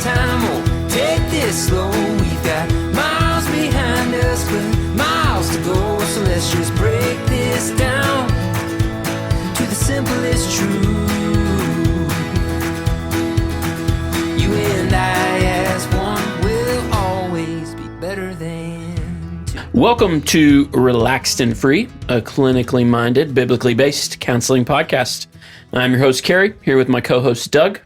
time, won't take this slow. We've got miles behind us, but miles to go. So let's just break this down to the simplest truth. You and I as one will always be better than two. Welcome to Relaxed and Free, a clinically minded, biblically based counseling podcast. I'm your host, Cary, here with my co-host, Doug.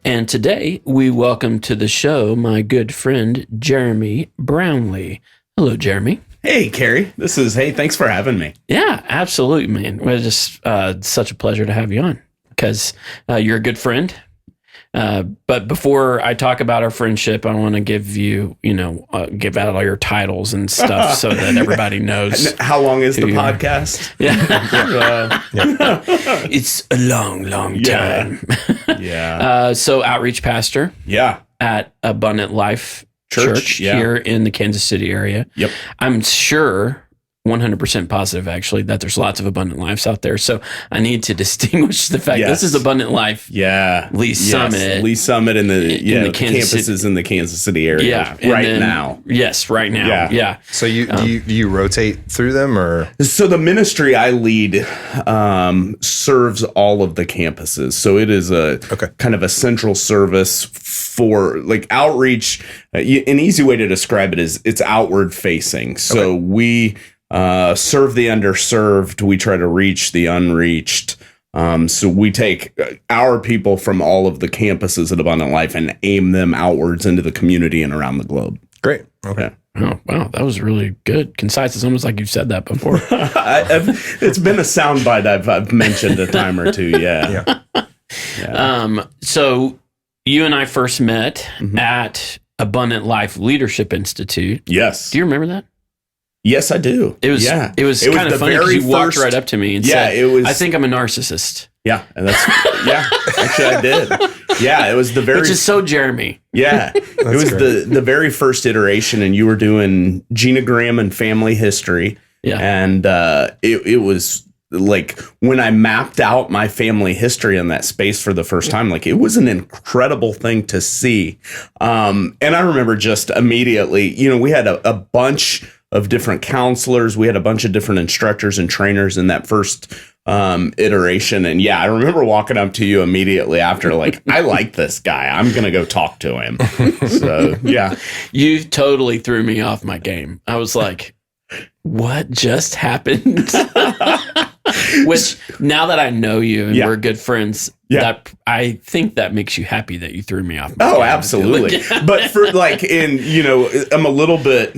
And today we welcome to the show my good friend, Jeremy Brownlee. Hello, Jeremy. Hey, Cary. Thanks for having me. Yeah, absolutely, man. It's just such a pleasure to have you on because you're a good friend. But before I talk about our friendship, I want to give you, give out all your titles and stuff so that everybody knows. How long is the podcast? Yeah. It's a long, long time. Yeah. So outreach pastor. Yeah. At Abundant Life Church here in the Kansas City area. Yep. I'm sure 100% positive, actually, that there's lots of Abundant Lives out there. So I need to distinguish the fact this is Abundant Life. Yeah. Lee Summit. Lee Summit in the campuses in the Kansas City area. Yeah. Right now. Yes, right now. Yeah. So you rotate through them, or? So the ministry I lead serves all of the campuses. So it is a kind of a central service for like outreach. An easy way to describe it is it's outward facing. So we serve the underserved. We try to reach the unreached. So we take our people from all of the campuses at Abundant Life and aim them outwards into the community and around the globe. Great. Okay. Oh, wow. That was really good. Concise. It's almost like you've said that before. It's been a soundbite I've mentioned a time or two. Yeah. So you and I first met at Abundant Life Leadership Institute. Yes. Do you remember that? Yes, I do. It was kind of funny because you walked right up to me and said, I think I'm a narcissist. Yeah. And actually I did. Yeah. It was which is so Jeremy. Yeah. It was the very first iteration, and you were doing genogram and family history. Yeah. And it was like when I mapped out my family history in that space for the first time, like it was an incredible thing to see. And I remember just immediately, we had a bunch of different counselors. We had a bunch of different instructors and trainers in that first iteration. And I remember walking up to you immediately after, like, I like this guy. I'm going to go talk to him. So, yeah. You totally threw me off my game. I was like, what just happened? Which, now that I know you and we're good friends, that I think that makes you happy that you threw me off my game. Absolutely. But for I'm a little bit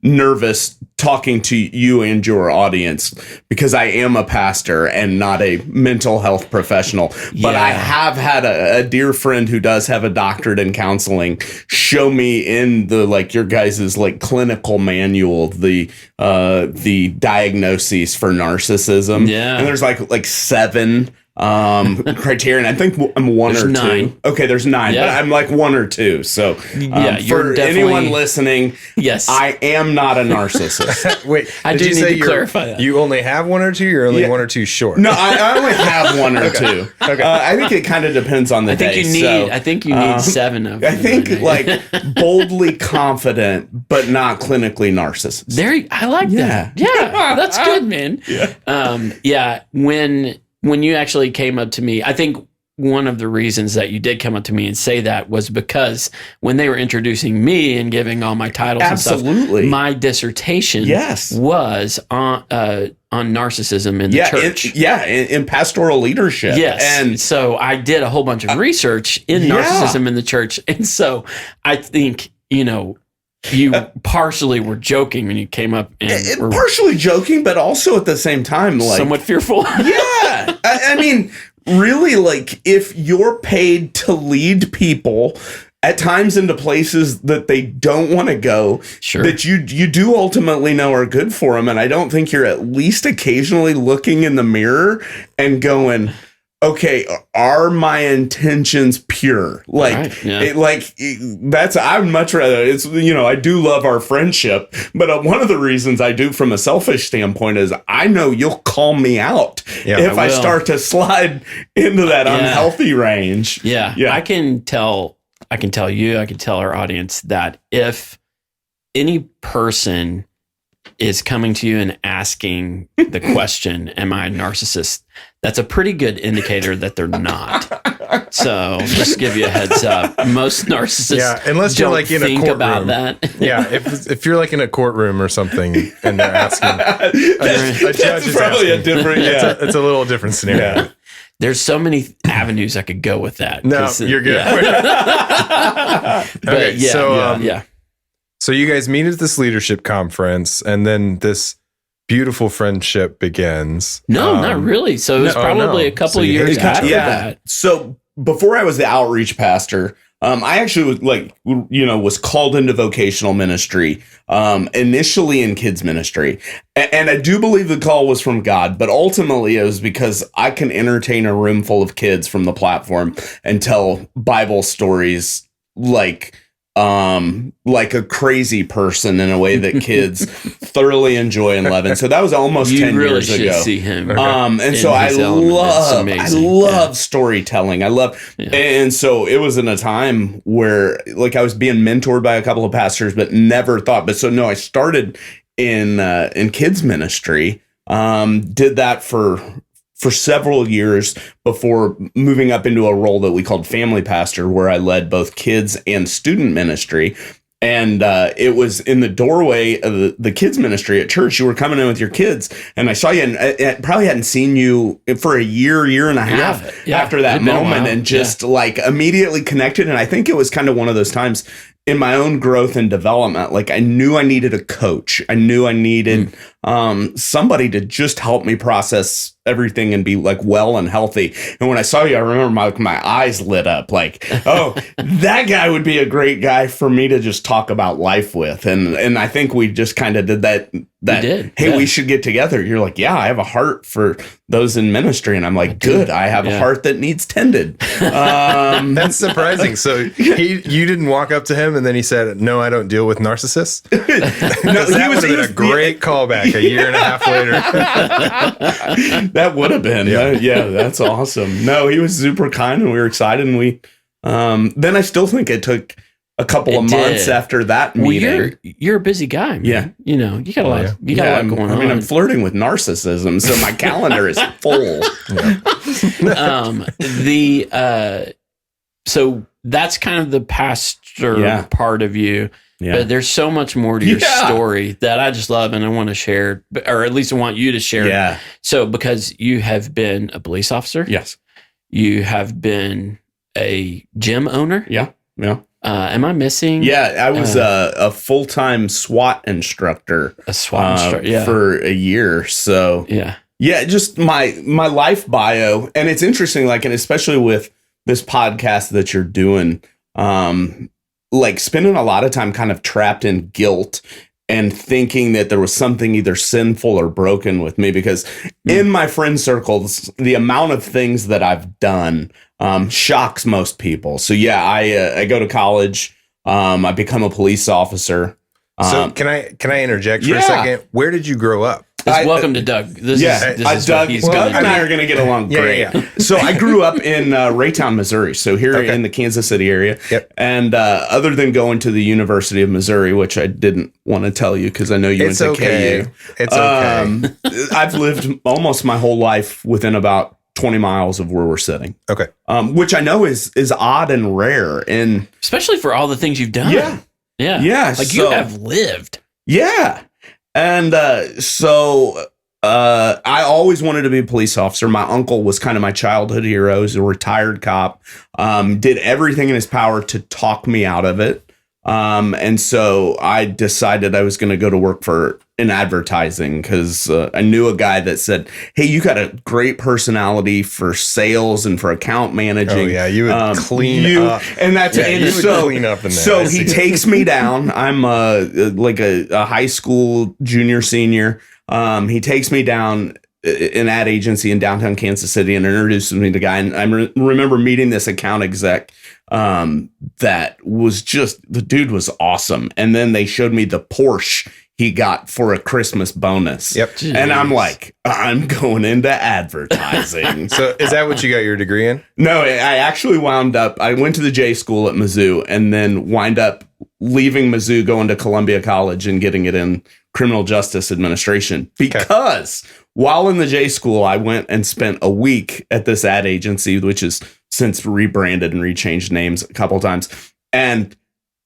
nervous talking to you and your audience because I am a pastor and not a mental health professional. But I have had a dear friend who does have a doctorate in counseling show me in your guys' clinical manual the diagnoses for narcissism. Yeah. And there's like 7 criteria, and I think I'm one or 9. 2. Okay, there's 9, but I'm like 1 or 2. So for anyone listening, yes, I am not a narcissist. Wait, I do need to clarify that. You only have 1 or 2? You're only 1 or 2 short? No, I only have 1 or 2. Okay. I think it kind of depends on the day. I think you need 7 of them. I think boldly confident, but not clinically narcissist. I like that. Yeah, that's good, man. Yeah. When you actually came up to me, I think one of the reasons that you did come up to me and say that was because when they were introducing me and giving all my titles and stuff, my dissertation was on narcissism in the church. In pastoral leadership. Yes. And so I did a whole bunch of research in narcissism in the church. And so I think, you partially were joking when you came up, and were partially joking, but also at the same time, somewhat fearful. Yeah. I mean, really, if you're paid to lead people at times into places that they don't want to go, that you do ultimately know are good for them. And I don't think you're at least occasionally looking in the mirror and going, okay, are my intentions pure? I'd much rather, I do love our friendship, but one of the reasons I do from a selfish standpoint is I know you'll call me out if I start to slide into that unhealthy range. Yeah. I can tell I can tell you, I can tell our audience that if any person is coming to you and asking the question, am I a narcissist? That's a pretty good indicator that they're not. So just to give you a heads up. Most narcissists unless you're like in a think courtroom about that. if you're like in a courtroom or something and they're asking a judge is probably asking, a different, it's a little different scenario. Yeah. There's so many avenues I could go with that. No, you're good. Yeah. Okay, yeah. So you guys meet at this leadership conference, and then this beautiful friendship begins. No, not really. So it was probably a couple of years after that. So before I was the outreach pastor, I actually was called into vocational ministry, initially in kids ministry. And I do believe the call was from God, but ultimately it was because I can entertain a room full of kids from the platform and tell Bible stories like a crazy person in a way that kids thoroughly enjoy and love. And so that was almost 10 years ago. You really should see him. And so I love storytelling. And so it was in a time where like I was being mentored by a couple of pastors, but never thought. I started in kids ministry, did that for several years before moving up into a role that we called family pastor, where I led both kids and student ministry. And it was in the doorway of the kids ministry at church. You were coming in with your kids, and I saw you, and I probably hadn't seen you for a year and a half after that moment, and just like immediately connected. And I think it was kind of one of those times in my own growth and development, like I knew I needed a coach. I knew I needed somebody to just help me process everything and be like well and healthy. And when I saw you, I remember my eyes lit up like, oh, that guy would be a great guy for me to just talk about life with. And I think we just kind of did that. Hey, we should get together. You're like, yeah, I have a heart for those in ministry. And I'm like, good. I have a heart that needs tended. That's surprising. So you didn't walk up to him and then he said, no, I don't deal with narcissists. No, that would have been a great callback a year and a half later. That would have been. Yeah, that's awesome. No, he was super kind and we were excited. And we, then I still think it took a couple of months after that meeting. You're a busy guy, man. Yeah. You know, you got a lot, you got a lot going on. I mean, I'm flirting with narcissism, so my calendar is full. So that's kind of the pastor part of you. Yeah. But there's so much more to your story that I just love and I want to share, or at least I want you to share. Yeah. So because you have been a police officer. Yes. You have been a gym owner. Yeah. Yeah. Am I missing? Yeah, I was a full-time SWAT instructor. A SWAT instructor, for a year. So yeah, just my life bio, and it's interesting, like, and especially with this podcast that you're doing, like spending a lot of time kind of trapped in guilt and thinking that there was something either sinful or broken with me, because in my friend circles, the amount of things that I've done shocks most people. So yeah, I go to college. I become a police officer. So can I interject for a second? Where did you grow up? Welcome to Doug. This is Doug and I are going to get along great. Yeah. So I grew up in Raytown, Missouri. So here in the Kansas City area. Yep. And other than going to the University of Missouri, which I didn't want to tell you because I know you went to KU. It's okay. I've lived almost my whole life within about 20 miles of where we're sitting. Okay. Which I know is odd and rare, and especially for all the things you've done. Yeah. Like you have lived. Yeah. And so I always wanted to be a police officer. My uncle was kind of my childhood hero. He's a retired cop. Did everything in his power to talk me out of it. And so I decided I was going to go to work in advertising because I knew a guy that said, hey, you got a great personality for sales and for account managing. Oh, yeah. You would clean up. And that's clean up in there. So he takes me down. I'm like a high school junior, senior. He takes me down an ad agency in downtown Kansas City and introduces me to the guy. And I remember meeting this account exec that was just, the dude was awesome. And then they showed me the Porsche he got for a Christmas bonus. Yep. Jeez. And I'm like, I'm going into advertising. So is that what you got your degree in? No, I actually wound up, I went to the J school at Mizzou and then wind up leaving Mizzou, going to Columbia College and getting it in criminal justice administration. Because while in the J school, I went and spent a week at this ad agency, which has since rebranded and rechanged names a couple times. And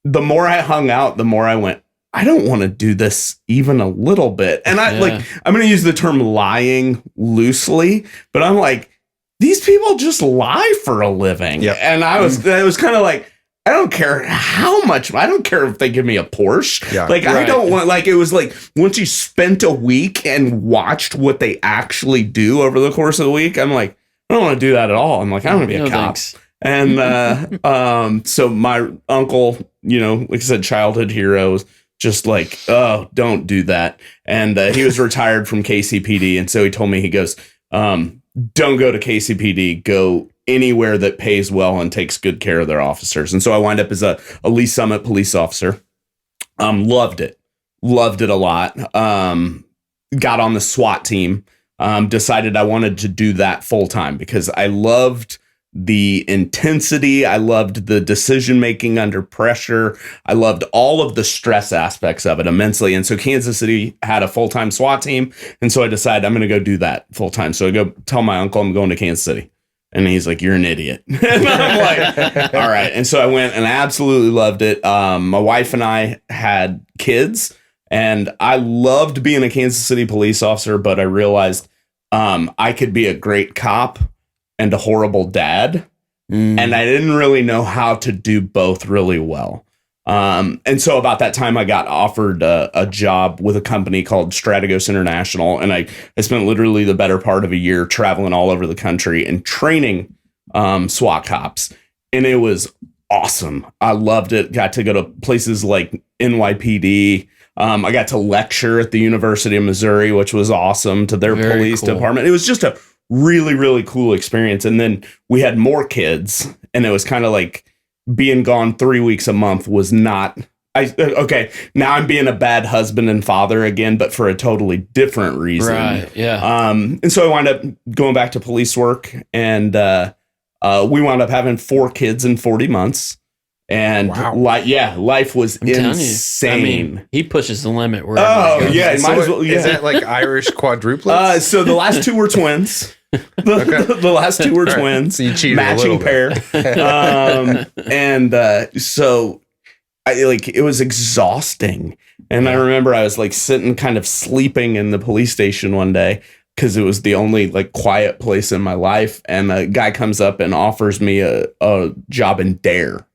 the more I hung out, the more I went, I don't want to do this even a little bit. And I'm going to use the term lying loosely, but I'm like, these people just lie for a living. Yep. And it was kind of like, I don't care how much, I don't care if they give me a Porsche. Yeah. I don't want, it was like, once you spent a week and watched what they actually do over the course of the week, I'm like, I don't want to do that at all. I'm like, I don't want to be a cop. Thanks. And so my uncle, like I said, childhood hero, was just like, oh, don't do that. And he was retired from KCPD. And so he told me, he goes, don't go to KCPD, go anywhere that pays well and takes good care of their officers. And so I wind up as a Lee Summit police officer. Loved it a lot. Got on the SWAT team. Decided I wanted to do that full time because I loved the intensity. I loved the decision making under pressure. I loved all of the stress aspects of it immensely. And so Kansas City had a full time SWAT team. And so I decided I'm going to go do that full time. So I go tell my uncle I'm going to Kansas City. And he's like, you're an idiot. And I'm like, all right. And so I went and I absolutely loved it. My wife and I had kids and I loved being a Kansas City police officer, but I realized I could be a great cop and a horrible dad. And I didn't really know how to do both really well. And so about that time, I got offered a job with a company called Strategos International. And I spent literally the better part of a year traveling all over the country and training SWAT cops. And it was awesome. I loved it. Got to go to places like NYPD. I got to lecture at the University of Missouri, which was awesome, to their Very police cool. department. It was just a really, really cool experience. And then we had more kids, and it was kind of like being gone 3 weeks a month was not. Okay, now I'm being a bad husband and father again, but for a totally different reason. Right. Yeah. And so I wound up going back to police work, and we wound up having 4 kids in 40 months. And Wow. Life was I'm telling you. insane. I mean, he pushes the limit. Oh, Wherever he goes. yeah. So Might as well, yeah. Is that like Irish quadruplets? So the last 2 were twins. The last 2 were All right. twins. So you cheated a matching little pair. So it was exhausting. And I remember I was like sitting kind of sleeping in the police station one day because it was the only like quiet place in my life. And a guy comes up and offers me a job in Dare.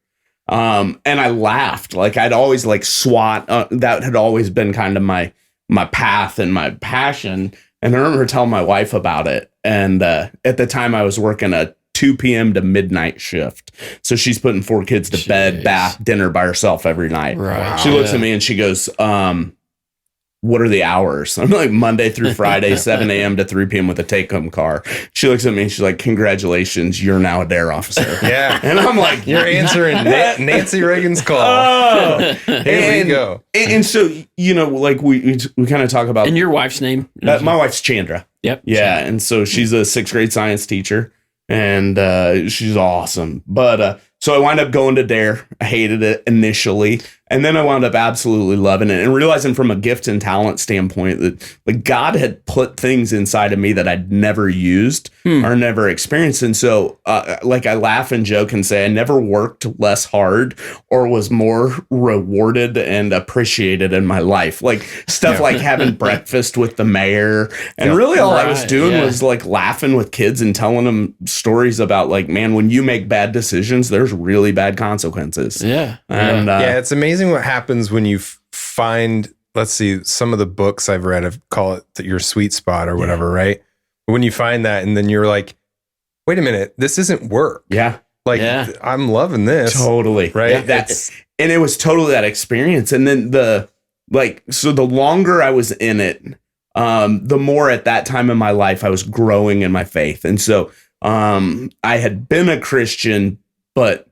And I laughed. Like I'd always like SWAT. That had always been kind of my path and my passion. And I remember telling my wife about it. And at the time I was working a 2 p.m. to midnight shift. So she's putting 4 kids to bed, bath, dinner by herself every night. Right. She looks at me and she goes, what are the hours? I'm like Monday through Friday, 7 a.m. to 3 p.m. with a take-home car. She looks at me and she's like, congratulations, you're now a DARE officer. Yeah. And I'm like, You're answering Nancy Reagan's call. oh. Here we go. And so, like we kind of talk about And your wife's name? my wife's Chandra. Yep. Yeah. And so she's a 6th grade science teacher and she's awesome. But so I wound up going to DARE. I hated it initially. And then I wound up absolutely loving it and realizing from a gift and talent standpoint that like God had put things inside of me that I'd never used or never experienced. And so I laugh and joke and say I never worked less hard or was more rewarded and appreciated in my life. Like stuff like having breakfast with the mayor. And really all I was doing was like laughing with kids and telling them stories about like, man, when you make bad decisions, there's really bad consequences. Yeah. And Yeah, it's amazing what happens when you find, let's see, some of the books I've read call it your sweet spot or whatever, right? When you find that and then you're like, wait a minute, this isn't work. yeah. Like, I'm loving this. Totally. Right? Yeah, and it was totally that experience. And then the longer I was in it, the more at that time in my life, I was growing in my faith. And so I had been a Christian, but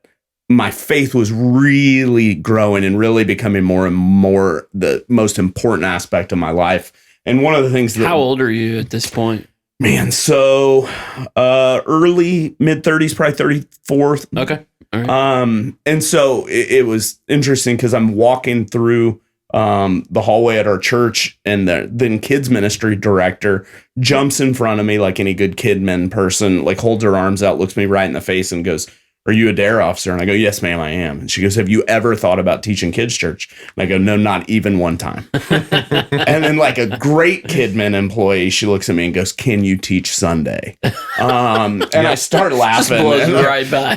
my faith was really growing and really becoming more and more the most important aspect of my life. And one of the things that... How old are you at this point? Man, so early, mid-30s, probably 34. Okay. All right. And so it was interesting because I'm walking through the hallway at our church, and the then kids ministry director jumps in front of me like any good kidmin person, like holds her arms out, looks me right in the face and goes, "Are you a DARE officer?" And I go, "Yes, ma'am, I am." And she goes, "Have you ever thought about teaching kids church?" And I go, "No, not even one time." And then like a great kidmin employee, she looks at me and goes, "Can you teach Sunday?" And I start laughing. Just blows right by.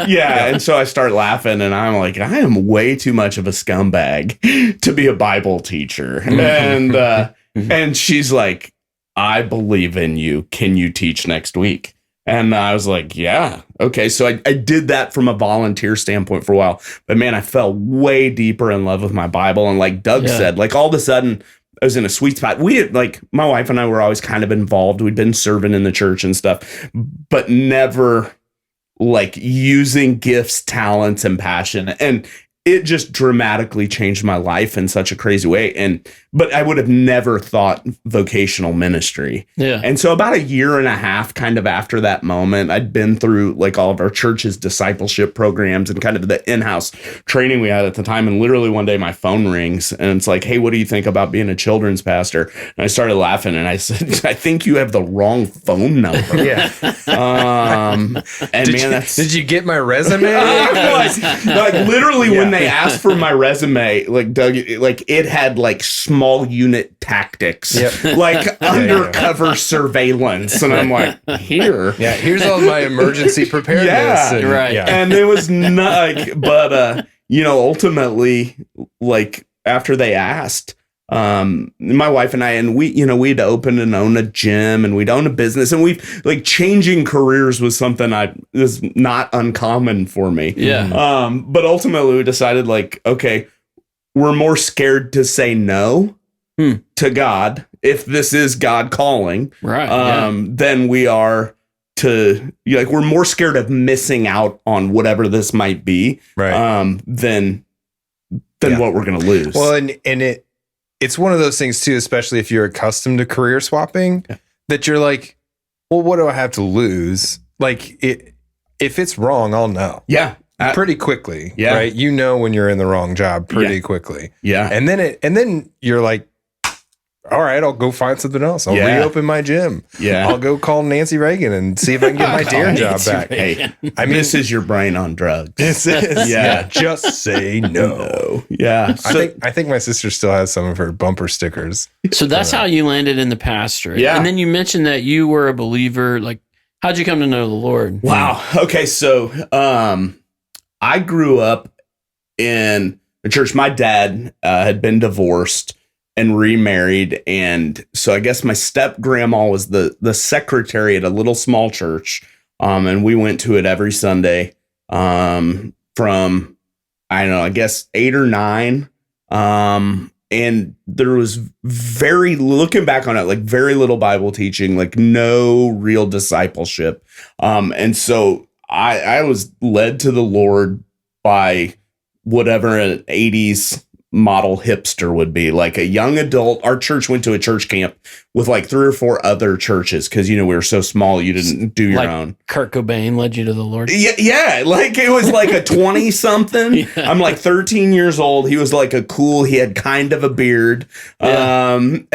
Yeah. And so I start laughing, and I'm like, I am way too much of a scumbag to be a Bible teacher. And she's like, "I believe in you. Can you teach next week?" And I was like, yeah, okay. So I did that from a volunteer standpoint for a while. But man, I fell way deeper in love with my Bible. And like Doug said, like all of a sudden I was in a sweet spot. We had, like, my wife and I were always kind of involved. We'd been serving in the church and stuff, but never like using gifts, talents, and passion. And it just dramatically changed my life in such a crazy way. But I would have never thought vocational ministry. Yeah. And so about a year and a half kind of after that moment, I'd been through like all of our church's discipleship programs and kind of the in-house training we had at the time. And literally one day my phone rings and it's like, "Hey, what do you think about being a children's pastor?" And I started laughing and I said, "I think you have the wrong phone number." Yeah. And did you get my resume? like literally when they asked for my resume, like Doug, like it had like small unit tactics, like undercover surveillance. And I'm like, here's all my emergency preparedness. And it was not like, but, ultimately, like after they asked, my wife and I, and we'd open and own a gym and we'd own a business, and we've like changing careers was something was not uncommon for me. Yeah. But ultimately we decided like, okay, we're more scared to say no to God if this is God calling, right? Than we are to we're more scared of missing out on whatever this might be, right? Than what we're going to lose. Well, and it's one of those things too, especially if you're accustomed to career swapping, that you're like, well, what do I have to lose? Like if it's wrong, I'll know. Yeah. Pretty quickly. Yeah. Right. You know, when you're in the wrong job pretty quickly. Yeah. And then you're like, all right, I'll go find something else. I'll reopen my gym. Yeah. I'll go call Nancy Reagan and see if I can get my DARE job back. Hey, I mean, this is your brain on drugs. This is. Yeah. Just say no. Yeah. So, I think my sister still has some of her bumper stickers. So that's how you landed in the pastorate. Yeah. And then you mentioned that you were a believer. Like, how'd you come to know the Lord? Wow. Okay. So, I grew up in a church. My dad had been divorced and remarried. And so I guess my step grandma was the secretary at a little small church. And we went to it every Sunday from, I don't know, I guess 8 or 9. And there was looking back on it, like very little Bible teaching, like no real discipleship. And so I was led to the Lord by whatever an 80s model hipster would be, like a young adult. Our church went to a church camp with like 3 or 4 other churches because, we were so small, you didn't do your own. Kurt Cobain led you to the Lord. Yeah. Like it was like a 20 something. I'm like 13 years old. He was like he had kind of a beard. And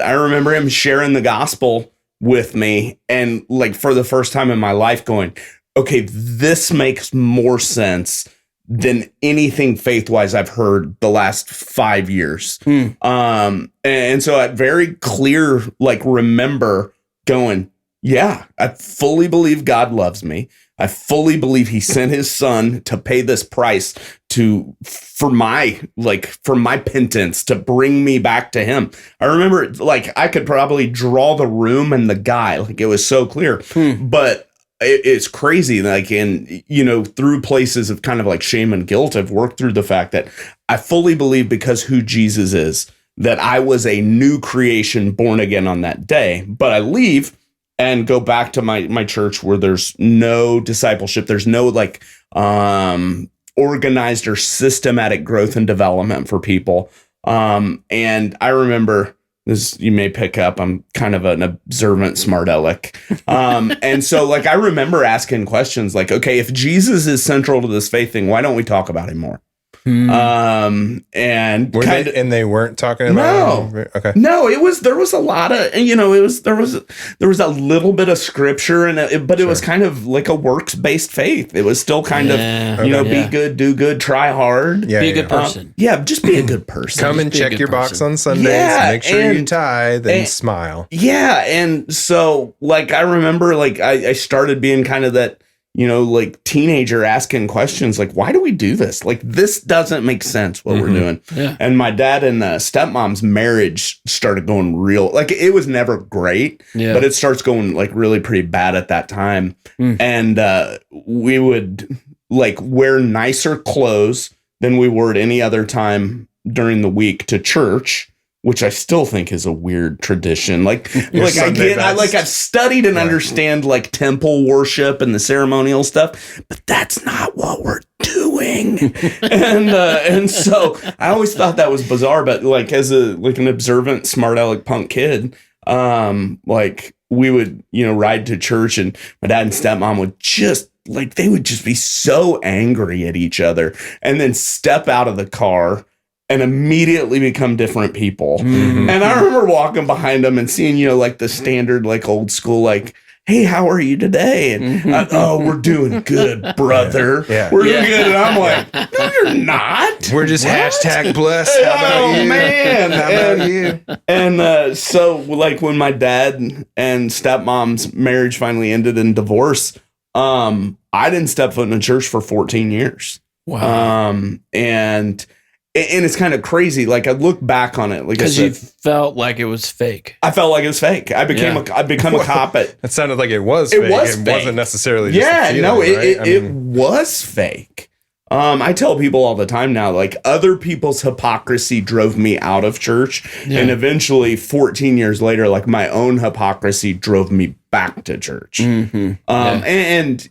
I remember him sharing the gospel with me. And like for the first time in my life going, okay, this makes more sense than anything faith-wise I've heard the last 5 years. And so I very clear, like, remember going, yeah, I fully believe God loves me. I fully believe he sent his son to pay this price for my penance, to bring me back to him. I remember, like, I could probably draw the room and the guy, like, it was so clear. But it's crazy, like, through places of kind of like shame and guilt, I've worked through the fact that I fully believe, because who Jesus is, that I was a new creation born again on that day. But I leave and go back to my church where there's no discipleship. There's no like organized or systematic growth and development for people. And I remember this, you may pick up, I'm kind of an observant smart aleck. And so like, I remember asking questions like, okay, if Jesus is central to this faith thing, why don't we talk about him more? And they weren't talking about it? Okay. No, there was a lot of, there was a little bit of scripture but it was kind of like a works-based faith. It was still kind of, be good, do good, try hard. Be a good person. Just be a good person. Come and check your box on Sundays. Make sure you tithe and smile. Yeah. And so like, I remember like I started being kind of that, like teenager asking questions like, why do we do this? Like, this doesn't make sense what we're doing. Yeah. And my dad and stepmom's marriage started going real, like it was never great, but it starts going like really pretty bad at that time. And we would like wear nicer clothes than we were at any other time during the week to church, which I still think is a weird tradition. I've studied and understand like temple worship and the ceremonial stuff, but that's not what we're doing. And so I always thought that was bizarre, but like as an observant, smart aleck punk kid, like we would, ride to church and my dad and stepmom would just like, they would just be so angry at each other and then step out of the car and immediately become different people. And I remember walking behind them and seeing, like the standard, like old school, like, hey, how are you today? And we're doing good, brother. We're doing good. And I'm like, no, you're not. We're just hashtag blessed. How about you? Man. How about you? And so like when my dad and stepmom's marriage finally ended in divorce, I didn't step foot in a church for 14 years. Wow. And it's kind of crazy. Like I look back on it, like because you felt like it was fake. I felt like it was fake. I became a cop at. It sounded like it was. It fake. Was. It wasn't necessarily. Just it was fake. I tell people all the time now, like other people's hypocrisy drove me out of church, and eventually, 14 years later, like my own hypocrisy drove me back to church. And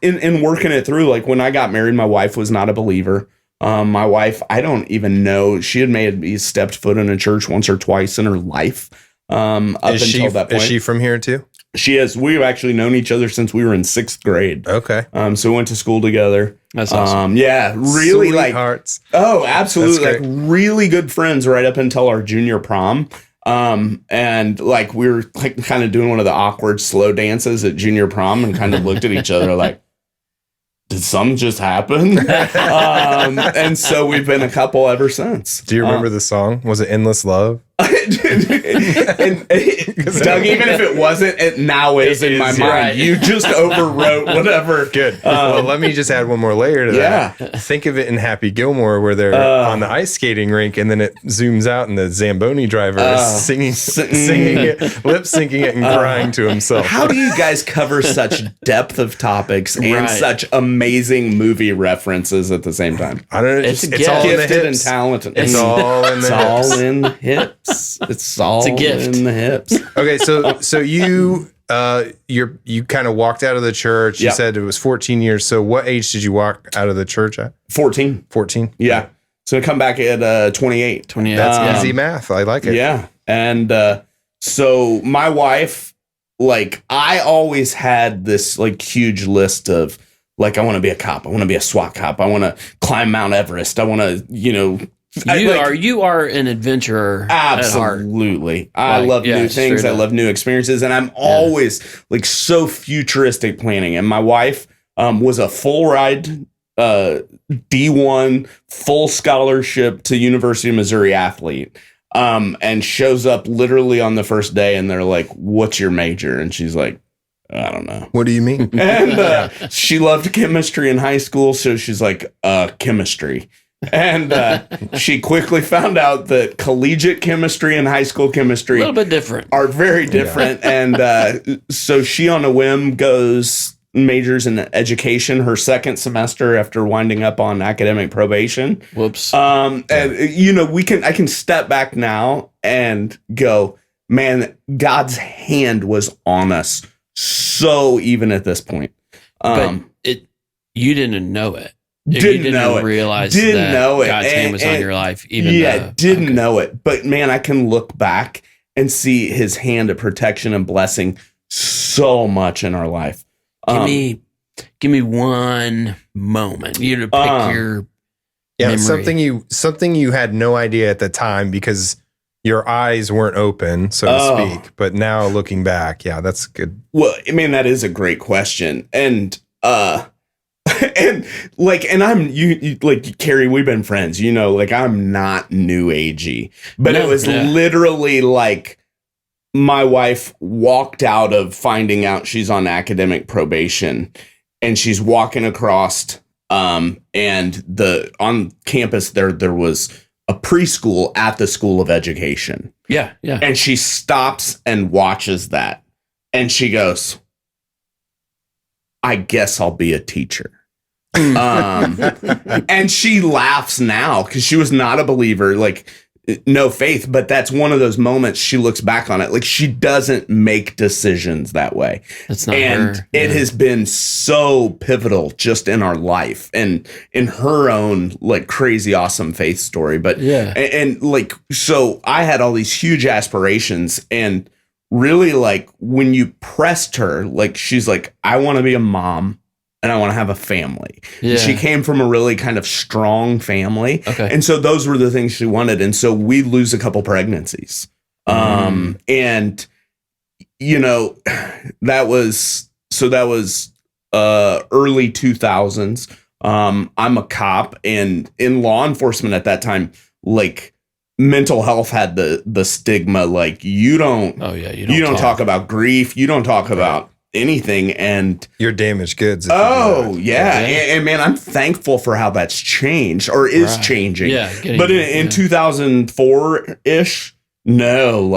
in working it through, like when I got married, my wife was not a believer. My wife, I don't even know. She had maybe stepped foot in a church once or twice in her life. Until that point. Is she from here too? She is. We've actually known each other since we were in 6th grade. Okay. So we went to school together. That's awesome. Really Sweethearts. Oh, absolutely. Like really good friends right up until our junior prom. And like we were like kind of doing one of the awkward slow dances at junior prom and kind of looked at each other like, did something just happen? And so we've been a couple ever since. Do you remember the song? Was it Endless Love? Doug, even if it wasn't, it now is in my mind. Right. You just overwrote whatever. Good. Well, let me just add one more layer to that. Think of it in Happy Gilmore where they're on the ice skating rink and then it zooms out and the Zamboni driver is singing it, lip syncing it and crying to himself. How do you guys cover such depth of topics and such amazing movie references at the same time? I don't know. It's all gifted and talented. It's all in the hips. All in the hips. It's all a gift. In the hips. Okay, so you kind of walked out of the church. You said it was 14 years. So what age did you walk out of the church at? 14. 14? Yeah. So I come back at 28. 28. That's easy math. I like it. Yeah. And so my wife, like I always had this like huge list of like, I want to be a cop. I want to be a SWAT cop. I want to climb Mount Everest. I want to, You are an adventurer. Absolutely. I love new things. I love new experiences. And I'm always like so futuristic planning. And my wife was a full ride D1 full scholarship to University of Missouri athlete. And shows up literally on the first day and they're like, what's your major? And she's like, I don't know. What do you mean? And she loved chemistry in high school. So she's like, chemistry. And she quickly found out that collegiate chemistry and high school chemistry a little bit different, are very different. And so she on a whim majors in education her second semester after winding up on academic probation. Whoops. And I can step back now and go, man, God's hand was on us so even at this point. But you didn't know it. You Didn't know it. Realize Didn't that know it. God's hand was on your life. Even didn't know it. But man, I can look back and see his hand of protection and blessing so much in our life. Give me one moment. You to pick your memory. something you had no idea at the time because your eyes weren't open, so to speak. But now looking back, that's good. Well, I mean, that is a great question. And and I'm you like Cary, we've been friends, like I'm not new agey, but it was literally like my wife walked out of finding out she's on academic probation and she's walking across and on campus there was a preschool at the School of Education. Yeah. And she stops and watches that and she goes, I guess I'll be a teacher. And she laughs now because she was not a believer, like no faith, but that's one of those moments she looks back on it. Like she doesn't make decisions that way. That's not and her. It has been so pivotal just in our life and in her own like crazy, awesome faith story. But and like, so I had all these huge aspirations and really like when you pressed her, like she's like, I want to be a mom. And I want to have a family. Yeah. She came from a really kind of strong family. Okay. And so those were the things she wanted. And so we lose a couple pregnancies. And, that was early 2000s. I'm a cop and in law enforcement at that time, like mental health had the stigma, like you don't talk about grief. You don't talk about anything and you're damaged goods. And man, I'm thankful for how that's changed or is changing. But in 2004 ish, and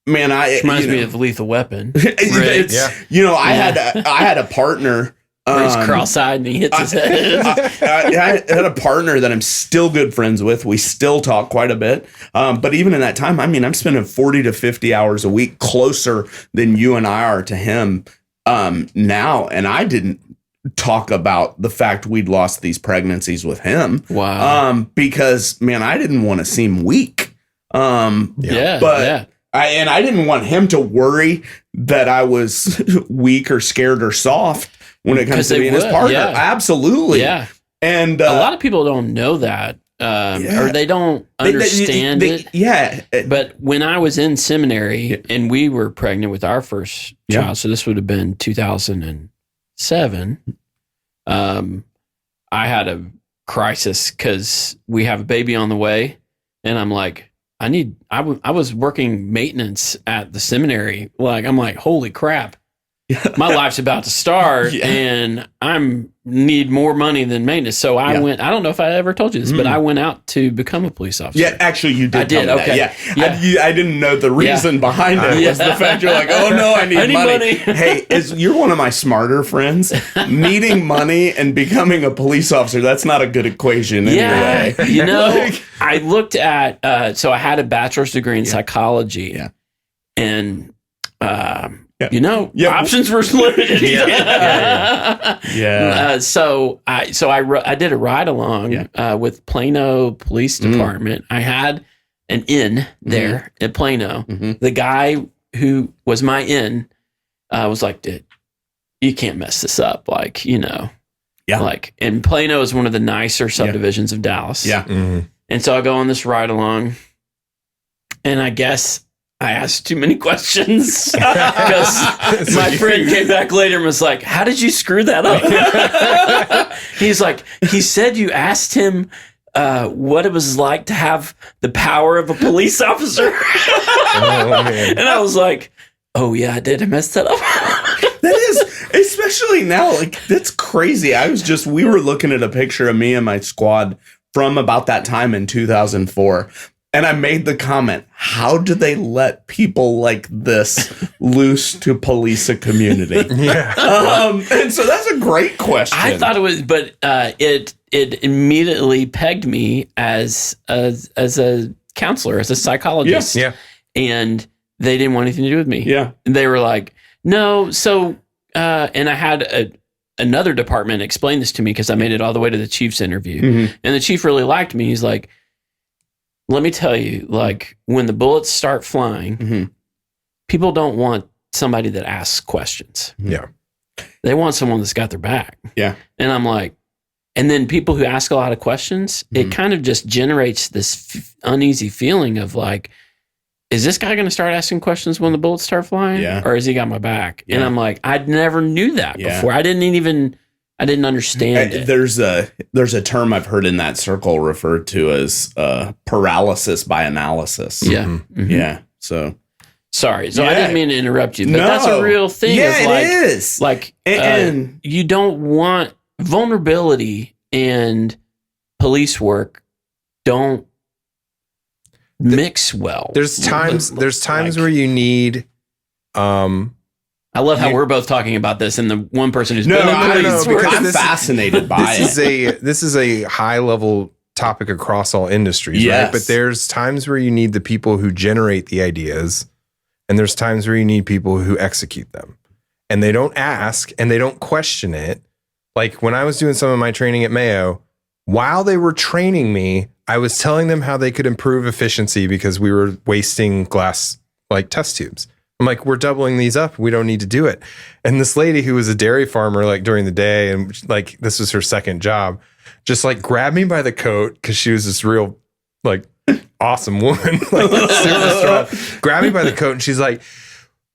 man, it reminds me of Lethal Weapon. I had a partner. He's cross-eyed and he hits his head. I had a partner that I'm still good friends with. We still talk quite a bit. But even in that time, I mean, I'm spending 40 to 50 hours a week closer than you and I are to him now. And I didn't talk about the fact we'd lost these pregnancies with him. Wow. Because, man, I didn't want to seem weak. I didn't want him to worry that I was weak or scared or soft. When it comes to being his partner. Absolutely. Yeah. And a lot of people don't know that or they don't understand it. Yeah. But when I was in seminary and we were pregnant with our first child, so this would have been 2007, I had a crisis because we have a baby on the way. And I'm like, I was working maintenance at the seminary. Like, I'm like, holy crap. My life's about to start and I need more money than maintenance. So I went, I don't know if I ever told you this, but I went out to become a police officer. Yeah, actually you did. I did. Okay. I didn't know the reason behind it was the fact you're like, oh no, I need money. Hey, you're one of my smarter friends. Needing money and becoming a police officer, that's not a good equation anyway. I looked at, so I had a bachelor's degree in psychology and, options were limited. So I did a ride along with Plano Police Department. I had an inn there at Plano. The guy who was my inn was like, dude, you can't mess this up. Like, and Plano is one of the nicer subdivisions of Dallas. And so I go on this ride along and I guess I asked too many questions because my friend came back later and was like, how did you screw that up? He's like, he said you asked him what it was like to have the power of a police officer. And I was like, oh yeah, I did. I messed that up. That is, especially now, like that's crazy. We were looking at a picture of me and my squad from about that time in 2004. And I made the comment, how do they let people like this loose to police a community? And so that's a great question. I thought it was, but it immediately pegged me as a counselor, as a psychologist. And they didn't want anything to do with me. And they were like, No. So, and I had another department explain this to me because I made it all the way to the chief's interview. Mm-hmm. And the chief really liked me. He's like, let me tell you, like, when the bullets start flying, Mm-hmm. people don't want somebody that asks questions. Yeah. They want someone that's got their back. Yeah. And I'm like, and then people who ask a lot of questions, Mm-hmm. it kind of just generates this uneasy feeling of like, is this guy going to start asking questions when the bullets start flying? Yeah. Or has he got my back? Yeah. And I'm like, I never knew that Yeah. before. I didn't understand it. There's a term I've heard in that circle referred to as paralysis by analysis. Yeah. Mm-hmm. Mhm. Yeah. So Sorry. So I Yeah. didn't mean to interrupt you, but No. that's a real thing. Yeah, of like, it is. Like, And- you don't want vulnerability and police work don't mix well. There's times Like- where you need I love how we're both talking about this, and the one person who's No, been in I police know, work- because I'm this- fascinated by it. this is a high level topic across all industries, Yes. right? But there's times where you need the people who generate the ideas, and there's times where you need people who execute them. And they don't ask and they don't question it. Like when I was doing some of my training at Mayo, while they were training me, I was telling them how they could improve efficiency because we were wasting glass like test tubes. I'm like, we're doubling these up. We don't need to do it. And this lady who was a dairy farmer, like during the day, and like this was her second job, just like grabbed me by the coat because she was this real like awesome woman, like super strong. Grabbed me by the coat and she's like,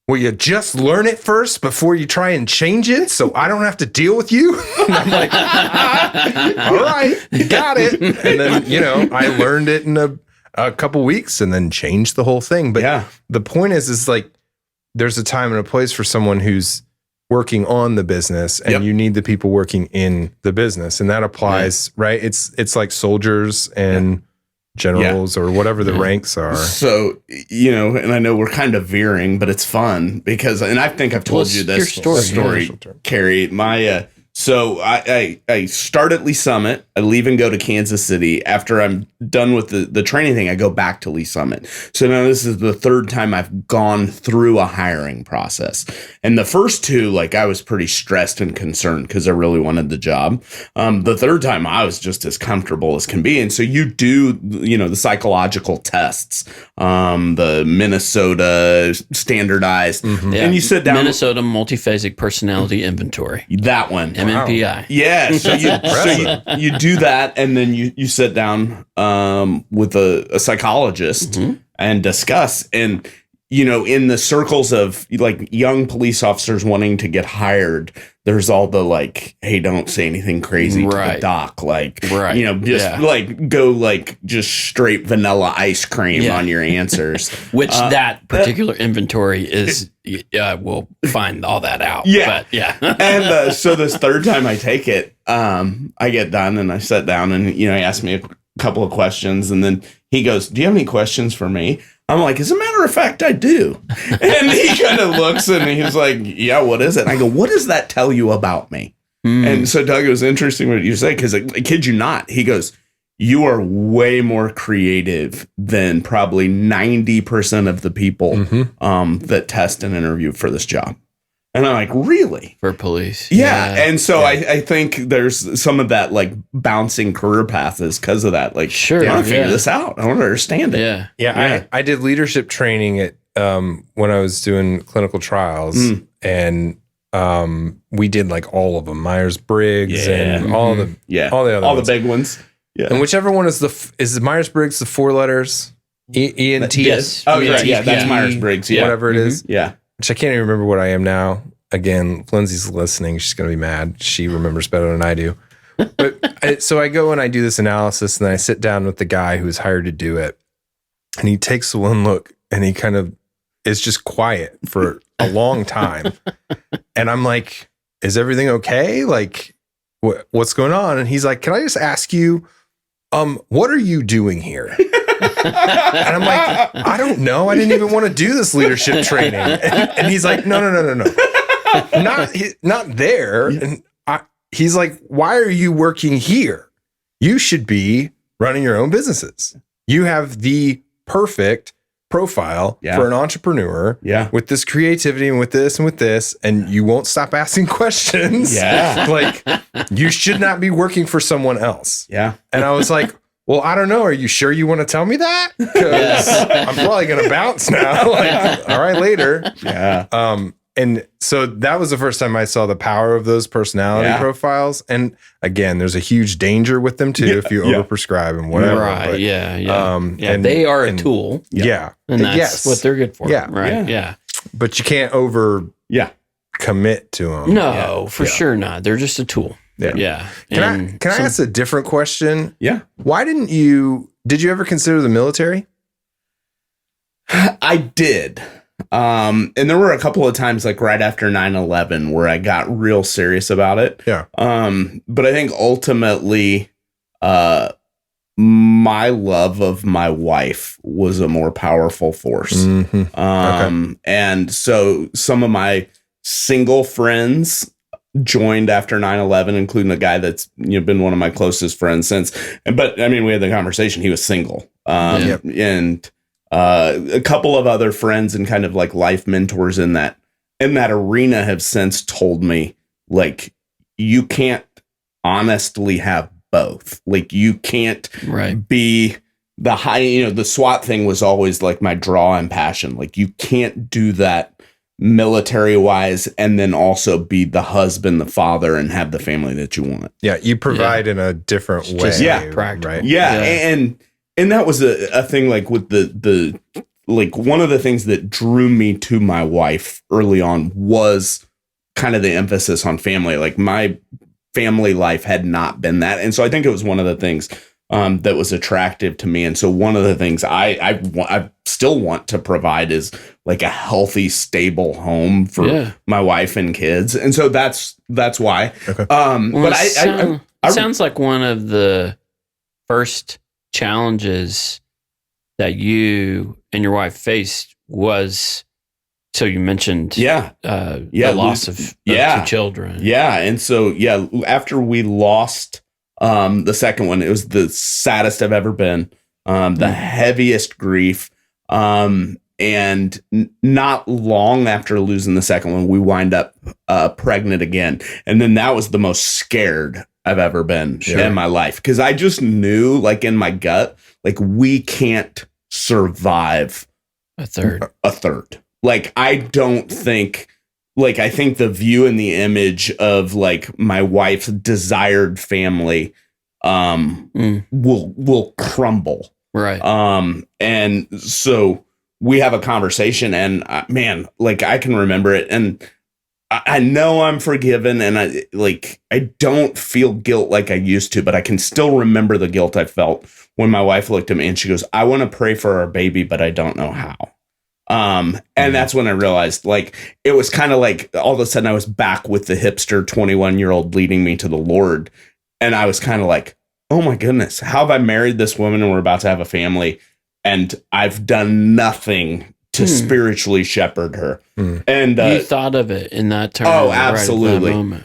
will you just learn it first before you try and change it so I don't have to deal with you? And I'm like, all right, you got it. And then, you know, I learned it in a couple weeks and then changed the whole thing. But Yeah. the point is like, there's a time and a place for someone who's working on the business, and Yep. you need the people working in the business. And that applies, right? It's like soldiers and generals or whatever the ranks are. So, you know, and I know we're kind of veering, but it's fun because, and I think I've told Well, you it's this your story. story, Cary. So I start at Lee Summit. I leave and go to Kansas City. After I'm done with the training thing, I go back to Lee Summit. So now this is the third time I've gone through a hiring process. And the first two, like I was pretty stressed and concerned because I really wanted the job. The third time I was just as comfortable as can be. And so you do, you know, the psychological tests, the Minnesota standardized, and you sit down. Minnesota Multiphasic Personality Inventory, That one. MMPI. Yeah, so you do that, and then you sit down with a psychologist and discuss. And you know, in the circles of like young police officers wanting to get hired, there's all the like, hey, don't say anything crazy to the Right. doc, like, Right. you know, just like go like just straight vanilla ice cream Yeah. on your answers. Which that particular inventory is will find all that out. Yeah. But yeah. And so this third time I take it, I get done and I sit down and, you know, he asked me a couple of questions and then he goes, do you have any questions for me? I'm like, as a matter of fact, I do. And he kind of looks and he's like, yeah, what is it? And I go, what does that tell you about me? And so Doug, it was interesting what you say, because I kid you not, he goes, you are way more creative than probably 90% of the people that test and interview for this job. And I'm like, really? For police. Yeah. And so I think there's some of that like bouncing career path is because of that. Like, Sure, I want to figure yeah. this out. I want to understand it. Yeah. Yeah. I did leadership training at when I was doing clinical trials, and we did like all of them, Myers-Briggs and all the All the other the ones. big ones. Yeah. And whichever one is is Myers-Briggs the 4 letters? ENT? Yes. Oh, yeah. That's Yeah. Myers-Briggs. Yeah. Whatever it is. Yeah. Which I can't even remember what I am now. Again, Lindsay's listening. She's going to be mad. She remembers better than I do. But so I go and I do this analysis, and then I sit down with the guy who was hired to do it. And he takes one look and he kind of is just quiet for a long time. And I'm like, is everything okay? Like, what's going on? And he's like, can I just ask you, what are you doing here? And I'm like, I don't know. I didn't even want to do this leadership training. And he's like, no. Not there. And he's like, why are you working here? You should be running your own businesses. You have the perfect profile for an entrepreneur with this creativity and with this, and you won't stop asking questions. Yeah. Like, you should not be working for someone else. Yeah. And I was like, well, I don't know. Are you sure you want to tell me that? Because I'm probably going to bounce now. Like, all right, later. Yeah. And so that was the first time I saw the power of those personality profiles. And again, there's a huge danger with them too if you overprescribe and whatever. Right. But, and they are a tool. Yeah. And that's what they're good for. Yeah. Right. Yeah. But you can't commit to them. No, for sure not. They're just a tool. Yeah. Can I ask a different question? Yeah. Why did you ever consider the military? I did. And there were a couple of times like right after 9/11 where I got real serious about it. Yeah. But I think ultimately, my love of my wife was a more powerful force. And so some of my single friends joined after 9/11, including a guy that's been one of my closest friends since. But I mean, we had the conversation. He was single, and a couple of other friends and kind of like life mentors in that arena have since told me, like, you can't honestly have both. Like, you can't be the high. The SWAT thing was always like my draw and passion. Like, you can't do that military wise and then also be the husband, the father, and have the family that you want. Yeah, you provide in a different way. Practical. Right? Yeah. And that was a thing like with the like one of the things that drew me to my wife early on was kind of the emphasis on family. Like, my family life had not been that. And so I think it was one of the things that was attractive to me. And so one of the things I still want to provide is like a healthy, stable home for my wife and kids. And so that's why. Okay. But it sounds like one of the first challenges that you and your wife faced was, so you mentioned the loss of two children. Yeah. And so, after we lost the second one, it was the saddest I've ever been, the heaviest grief. And not long after losing the second one, we wind up pregnant again. And then that was the most scared I've ever been in my life. Because I just knew, like, in my gut, like, we can't survive a third. Like, I don't think, like, I think the view and the image of, like, my wife's desired family will crumble. Right. And so we have a conversation, and man, like, I can remember it, and I know I'm forgiven, and I don't feel guilt like I used to, but I can still remember the guilt I felt when my wife looked at me and she goes, "I want to pray for our baby, but I don't know how." And that's when I realized, like, it was kind of like all of a sudden I was back with the hipster 21-year-old leading me to the Lord. And I was kind of like, oh my goodness, how have I married this woman and we're about to have a family and I've done nothing to spiritually shepherd her. And you thought of it in that term. Oh, absolutely. Right at that moment.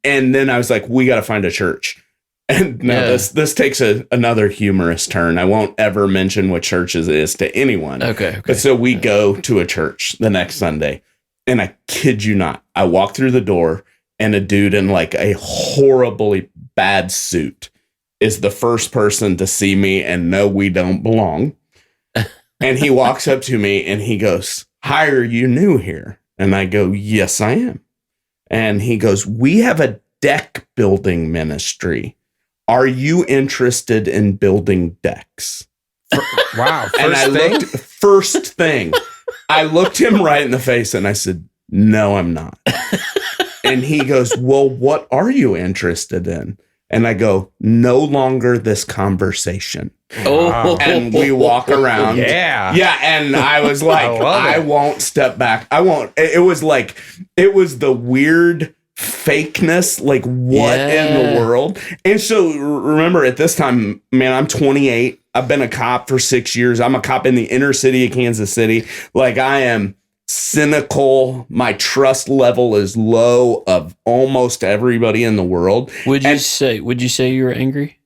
And then I was like, we got to find a church. And now this takes another humorous turn. I won't ever mention what church it is to anyone. Okay. But so we go to a church the next Sunday, and I kid you not, I walk through the door, and a dude in like a horribly bad suit is the first person to see me and know we don't belong. And he walks up to me and he goes, "Hi, are you new here?" And I go, "Yes, I am." And he goes, "We have a deck building ministry. Are you interested in building decks?" Wow. First thing, I looked him right in the face and I said, "No, I'm not." And he goes, "Well, what are you interested in?" And I go, "No longer this conversation." Oh, and we walk around. Yeah. And I was like, I won't step back. I won't. It was the weird fakeness, like, what in the world? And so remember, at this time, man, I'm 28. I've been a cop for 6 years. I'm a cop in the inner city of Kansas City. Like, I am cynical. My trust level is low of almost everybody in the world. Would you say you were angry?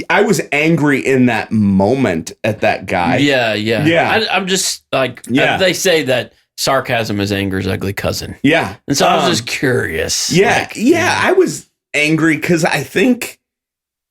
I was angry in that moment at that guy. Yeah. I'm just like, they say that sarcasm is anger's ugly cousin. Yeah. And so I was just curious. Yeah. I was angry because I think,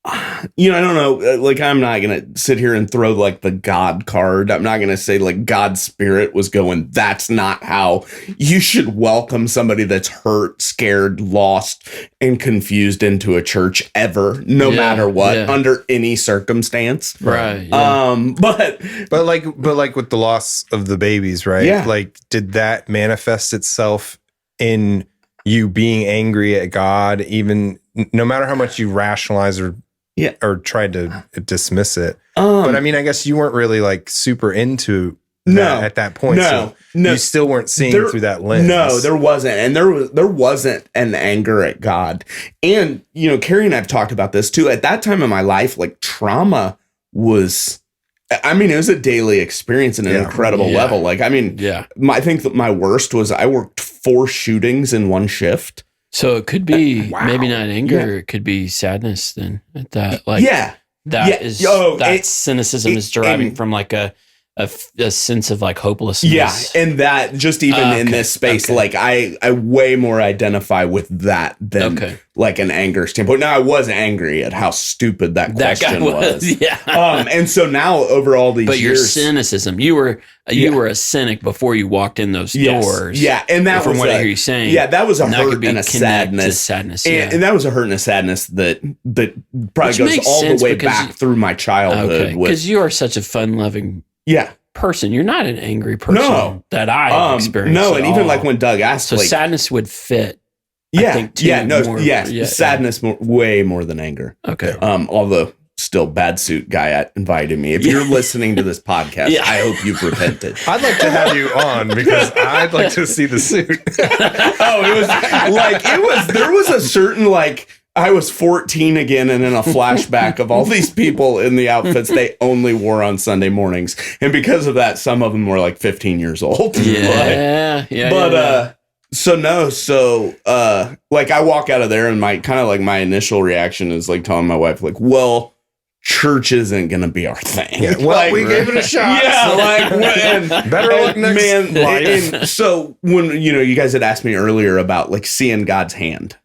I don't know, like, I'm not going to sit here and throw like the God card. I'm not going to say like God's spirit was going, that's not how you should welcome somebody that's hurt, scared, lost, and confused into a church ever, no matter what, under any circumstance. Right. Yeah. But like with the loss of the babies, right? Yeah. Like, did that manifest itself in you being angry at God, even no matter how much you rationalize or tried to dismiss it? But I mean, I guess you weren't really like super into that at that point. No, you still weren't seeing through that lens. No, there wasn't. And there wasn't an anger at God. And, Cary and I've talked about this too. At that time in my life, like, trauma was, I mean, it was a daily experience in an incredible level. Like, I mean, I think that my worst was I worked 4 shootings in one shift. So it could be maybe not anger, it could be sadness then at that. Like, that cynicism is deriving from like a sense of like hopelessness. Yeah. And that just even in this space, like I way more identify with that than like an anger standpoint. Now, I was angry at how stupid that question was. Yeah. And so now over all these years. But your cynicism, you were a cynic before you walked in those doors. Yeah. And that from was what I hear you saying. Yeah, that was a hurt and a sadness. And that was a hurt and a sadness that probably goes all the way back through my childhood. Because you are such a fun-loving person. You're not an angry person that I experienced. No, and even like when Doug asked, so like, sadness would fit. Sadness way more than anger. Okay. Although still bad suit guy invited me. If you're listening to this podcast, I hope you've repented. I'd like to have you on because I'd like to see the suit. There was a certain like, I was 14 again, and in a flashback of all these people in the outfits they only wore on Sunday mornings. And because of that, some of them were like 15 years old. Like I walk out of there and my initial reaction is like telling my wife, like, well, church isn't going to be our thing. Yeah, well, we gave it a shot. Yeah, better luck next life. And so when, you guys had asked me earlier about like seeing God's hand.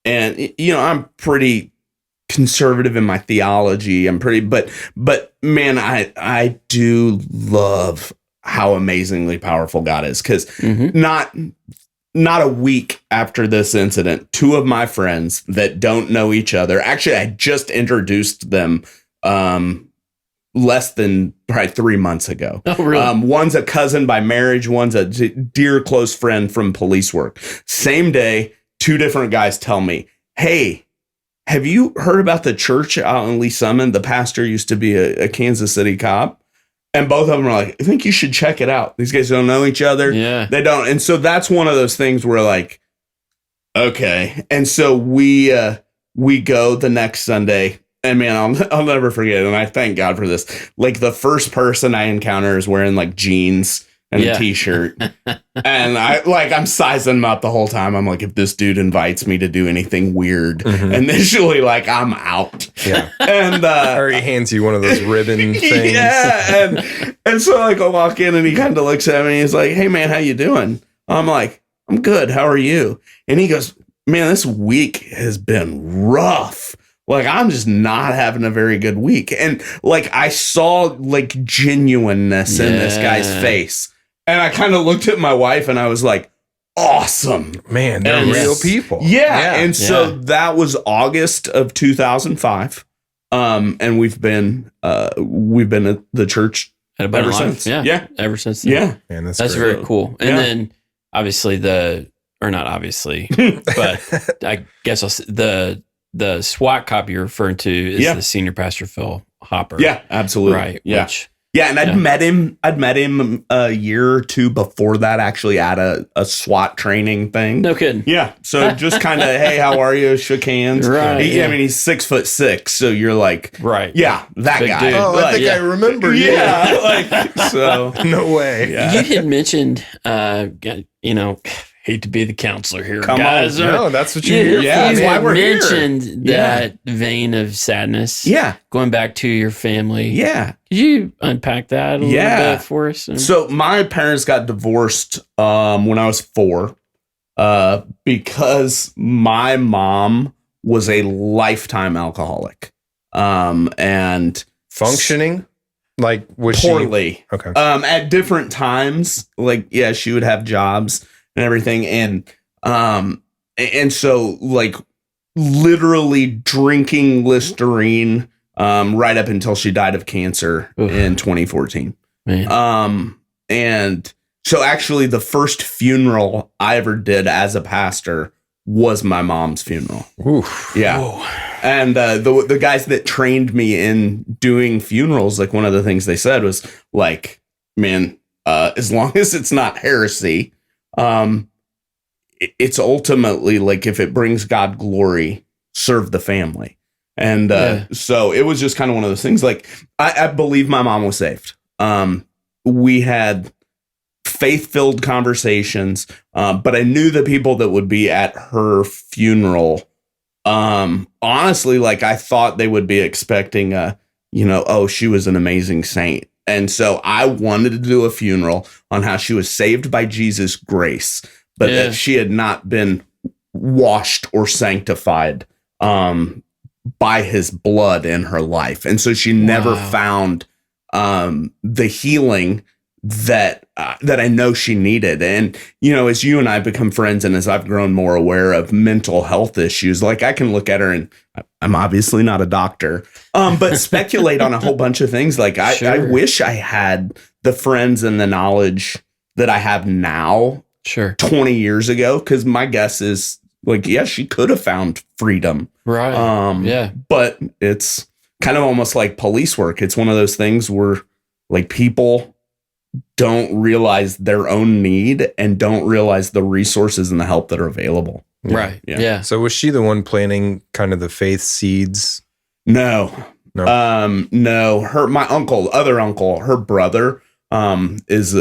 And, I'm pretty conservative in my theology. But man, I do love how amazingly powerful God is. Because not a week after this incident, 2 of my friends that don't know each other, actually, I just introduced them less than probably 3 months ago. Oh, really? One's a cousin by marriage. One's a dear close friend from police work. Same day. 2 different guys tell me, hey, have you heard about the church out in Lee Summit? The pastor used to be a Kansas City cop. And both of them are like, I think you should check it out. These guys don't know each other. Yeah. They don't. And so that's one of those things where like, okay. And so we go the next Sunday. And man, I'll never forget it. And I thank God for this. Like the first person I encounter is wearing like jeans and a t-shirt. And I'm sizing him up the whole time. I'm like, if this dude invites me to do anything weird, initially, like, I'm out. Yeah. And or he hands you one of those ribbon things. Yeah. And so like I walk in and he kind of looks at me and he's like, hey man, how you doing? I'm like, I'm good. How are you? And he goes, man, this week has been rough. Like, I'm just not having a very good week. And like, I saw like genuineness in this guy's face. And I kind of looked at my wife and I was like, awesome. Man, they're real people. Yeah. And so that was August of 2005. And we've been at the church ever since. Yeah. Ever since then. Yeah. Man, that's very cool. And then obviously but I guess the SWAT cop you're referring to is the senior pastor, Phil Hopper. Yeah, absolutely. Right. Yeah. And I'd met him a year or 2 before that, actually at a SWAT training thing. No kidding. Yeah. So just kind of, hey, how are you? Shook hands. Right. I mean, he's 6'6", so you're like, right. Yeah, that big guy. Dude. Oh, I think I remember. Yeah. So no way. Yeah. You had mentioned, hate to be the counselor here, Come guys. on. No, that's what you that's why we're here. mentioned that vein of sadness. Yeah. Going back to your family. Yeah. Could you unpack that a little bit for us? So my parents got divorced when I was 4 because my mom was a lifetime alcoholic and functioning. Like, was poorly. She? Okay. At different times, like, yeah, she would have jobs and everything. And so, like, literally drinking Listerine right up until she died of cancer in 2014. Man. And so actually the first funeral I ever did as a pastor was my mom's funeral. Oof. Yeah. Whoa. And the guys that trained me in doing funerals, like one of the things they said was like, man, as long as it's not heresy, it's ultimately like if it brings God glory, serve the family. And so it was just kind of one of those things. Like I believe my mom was saved. We had faith-filled conversations, but I knew the people that would be at her funeral. Honestly, like I thought they would be expecting she was an amazing saint. And so I wanted to do a funeral on how she was saved by Jesus' grace, but that she had not been washed or sanctified by his blood in her life. And so she never found the healing that I know she needed. And, as you and I become friends and as I've grown more aware of mental health issues, like I can look at her and I'm obviously not a doctor, but speculate on a whole bunch of things. Like I wish I had the friends and the knowledge that I have now 20 years ago. 'Cause my guess is like, yeah, she could have found freedom. Right. But it's kind of almost like police work. It's one of those things where like people don't realize their own need and don't realize the resources and the help that are available. Right. Yeah. So was she the one planting kind of the faith seeds? No. No. My other uncle, her brother, is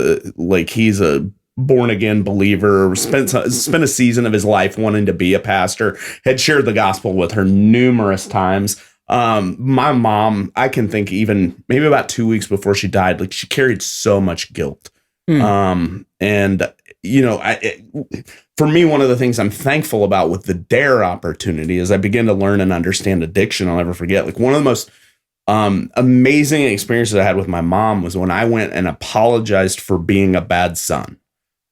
he's a born again believer, spent a season of his life wanting to be a pastor, had shared the gospel with her numerous times. My mom, I can think even maybe about 2 weeks before she died, like she carried so much guilt. For me, one of the things I'm thankful about with the DARE opportunity is I begin to learn and understand addiction. I'll never forget, like one of the most amazing experiences I had with my mom was when I went and apologized for being a bad son.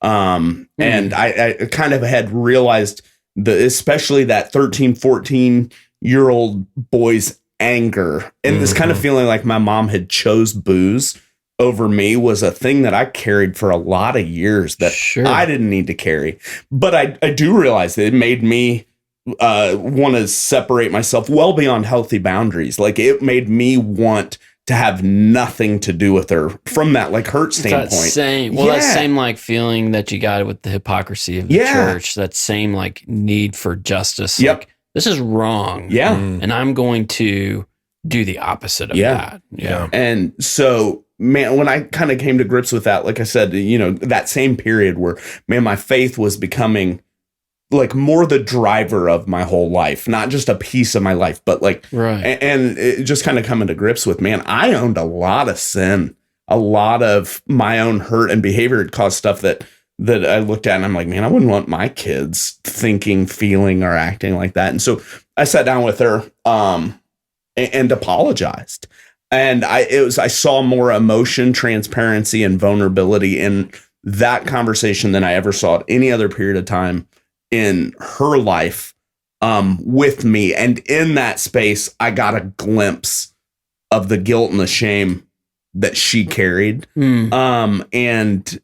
And I kind of had realized especially that 13, 14-year-old boy's anger and this kind of feeling like my mom had chose booze over me was a thing that I carried for a lot of years that I didn't need to carry. But I do realize that it made me want to separate myself well beyond healthy boundaries. Like it made me want to have nothing to do with her from that like hurt standpoint. That same like feeling that you got with the hypocrisy of the church, that same like need for justice. Yep. Like, this is wrong. Yeah. And I'm going to do the opposite of that. Yeah. And so, man, when I kind of came to grips with that, like I said, that same period where, man, my faith was becoming like more the driver of my whole life, not just a piece of my life, but like, and it just kind of coming to grips with, man, I owned a lot of sin, a lot of my own hurt and behavior had caused stuff that I looked at and I'm like, man, I wouldn't want my kids thinking, feeling, or acting like that. And so I sat down with her and apologized. And I saw more emotion, transparency, and vulnerability in that conversation than I ever saw at any other period of time in her life with me. And in that space, I got a glimpse of the guilt and the shame that she carried. And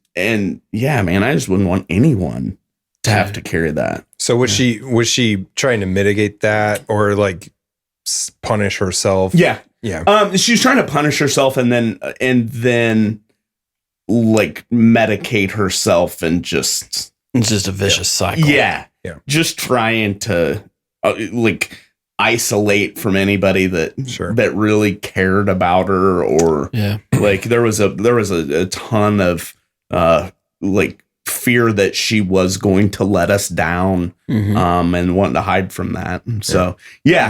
yeah, man, I just wouldn't want anyone to have to carry that. So was she trying to mitigate that or like punish herself? Yeah. Yeah. She was trying to punish herself and then like medicate herself and just. It's just a vicious cycle. Yeah. Just trying to like isolate from anybody that really cared about her or like there was a ton of like fear that she was going to let us down, and wanting to hide from that. And so,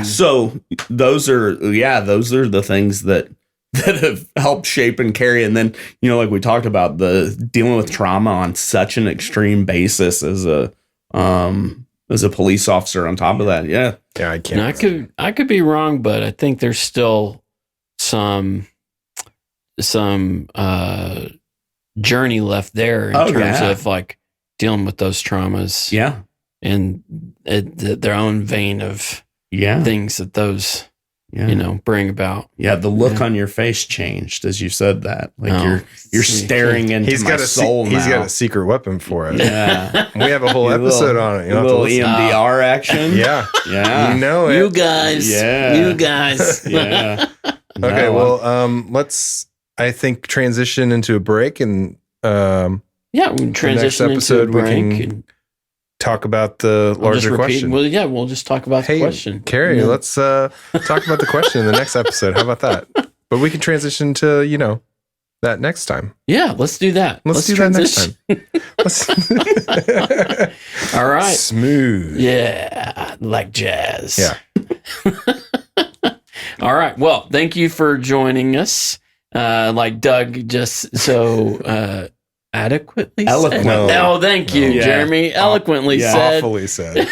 so those are the things that have helped shape and carry. And then, like we talked about, the dealing with trauma on such an extreme basis as a police officer on top of that. Yeah. I can't. I could be wrong, but I think there's still some journey left there in terms of like dealing with those traumas. Yeah. And their own vein of things that those, bring about. Yeah. The look on your face changed as you said that. Like you're staring into my soul now. He's got a secret weapon for it. Yeah. We have a whole episode on it. A little EMDR action. Yeah. Yeah. You know it. You guys. Yeah. You guys. Yeah. Okay. Well, let's, I think, transition into a break, and we can transition into a break. We can talk about the larger question. Well, we'll just talk about the question. Cary, let's talk about the question in the next episode. How about that? But we can transition to, that next time. Yeah, let's do that. Let's do that next time. All right. Smooth. Yeah, like jazz. Yeah. All right. Well, thank you for joining us. Like Doug just so adequately eloquently. said. Oh, thank you, Jeremy. Eloquently said. Awfully said.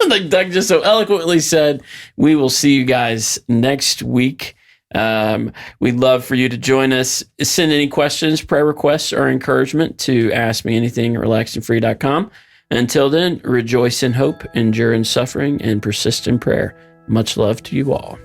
Like Doug just so eloquently said. We will see you guys next week. We'd love for you to join us. Send any questions, prayer requests, or encouragement to askmeanything@relaxandfree.com. Until then, rejoice in hope, endure in suffering, and persist in prayer. Much love to you all.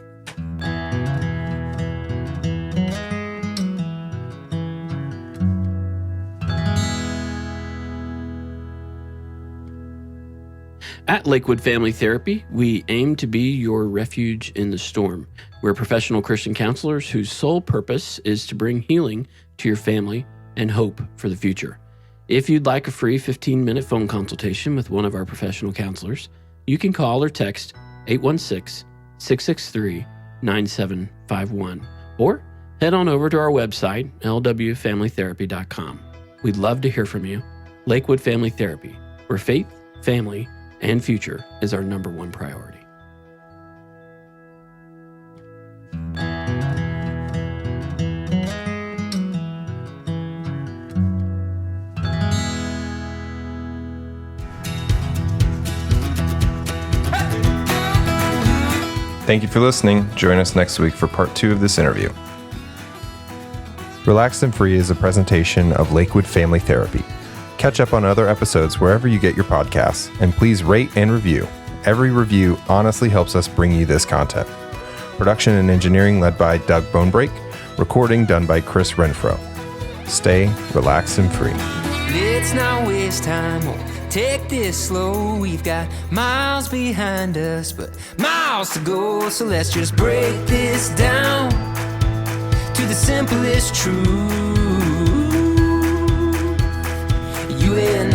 At Lakewood Family Therapy, we aim to be your refuge in the storm. We're professional Christian counselors whose sole purpose is to bring healing to your family and hope for the future. If you'd like a free 15-minute phone consultation with one of our professional counselors, you can call or text 816-663-9751 or head on over to our website, lwfamilytherapy.com. We'd love to hear from you. Lakewood Family Therapy, where faith, family, and future is our number one priority. Thank you for listening. Join us next week for part 2 of this interview. Relaxed and Free is a presentation of Lakewood Family Therapy. Catch up on other episodes wherever you get your podcasts, and please rate and review. Every review honestly helps us bring you this content. Production and engineering led by Doug Bonebrake. Recording done by Chris Renfro. Stay relaxed and free. Let's not waste time or take this slow. We've got miles behind us, but miles to go. So let's just break this down to the simplest truth. You and